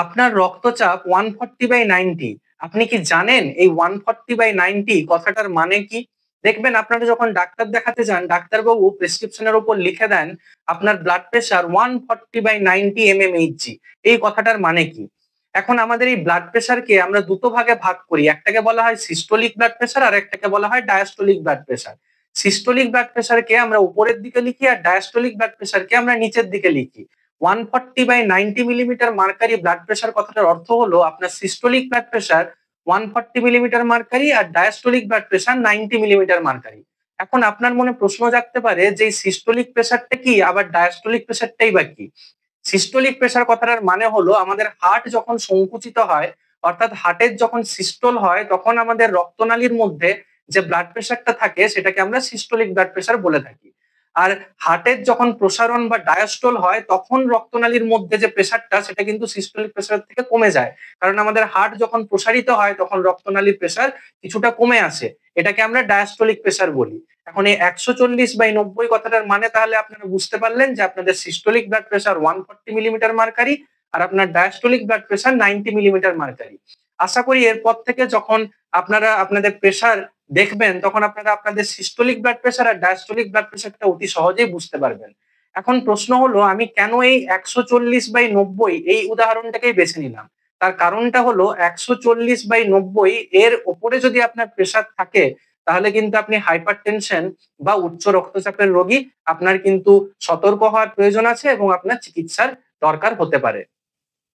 আপনার রক্তচাপ 140/90। আপনি কি জানেন এই 140/90 কথাটার মানে কি? দেখবেন আপনারা যখন ডাক্তার দেখাতে যান, ডাক্তারবাবু প্রেসক্রিপশনের উপর লিখে দেন আপনার ব্লাড প্রেশার 140/90 mmHg। এই কথাটার মানে কি? এখন আমাদের এই ব্লাড প্রেশারকে আমরা দুটো ভাগে ভাগ করি। একটাকে বলা হয় সিস্টোলিক ব্লাড প্রেশার আর একটাকে বলা হয় diastolic blood pressure. Systolic blood প্রেশারকে আমরা উপরের দিকে লিখি আর ডায়াস্টোলিক ব্লাড প্রেশারকে আমরা নিচের দিকে লিখি। 140/90 মিলিমিটার মার্কারি ব্লাড প্রেশার কথাটার অর্থ হলো আপনার systolic blood pressure 140 millimetre mercury আর diastolic blood pressure 90 millimetre mercury. এখন আপনার মনে প্রশ্ন জাগতে পারে যে সিস্টোলিক প্রেশারটা কি আবার ডায়াস্টোলিক প্রেশারটাই বা কি? সিস্টোলিক প্রেশার কথাটার মানে হলো আমাদের হার্ট যখন সংকুচিত হয়, অর্থাৎ হার্টের যখন সিস্টোল হয় তখন আমাদের রক্তনালীর মধ্যে যে ব্লাড প্রেশারটা থাকে সেটাকে আমরা সিস্টোলিক ব্লাড প্রেশার বলে থাকি। আর হার্টের যখন প্রসারণ বা ডায়াস্টোল হয় তখন রক্তনালীর মধ্যে যে প্রেশারটা সেটা কিন্তু সিস্টোলিক প্রেশার থেকে কমে যায়। কারণ আমাদের হার্ট যখন প্রসারিত হয় তখন রক্তনালীর প্রেশার কিছুটা কমে আসে। এটাকে আমরা ডায়াস্টোলিক প্রেশার বলি। এখন এই 140/90 কথাটার মানে তাহলে আপনারা বুঝতে পারলেন যে আপনাদের systolic blood pressure 140 millimetre mercury আর আপনার diastolic blood pressure 90 millimetre mercury. আশা করি এরপর থেকে যখন আপনারা আপনাদের প্রেশার দেখবেন তখন আপনারা আপনাদের সিস্টোলিক ব্লাড প্রেশার আর ডায়াস্টোলিক ব্লাড প্রেশারটা অতি সহজেই বুঝতে পারবেন। এখন প্রশ্ন হলো আমি কেন এই 140/90 এই উদাহরণটাকেই বেছে নিলাম? তার কারণটা হলো 140/90 এর উপরে যদি আপনার প্রেশার থাকে তাহলে কিন্তু আপনি হাইপারটেনশন বা উচ্চ রক্তচাপের রোগী। আপনার কিন্তু সতর্ক হওয়ার প্রয়োজন আছে এবং আপনার চিকিৎসার দরকার হতে পারে।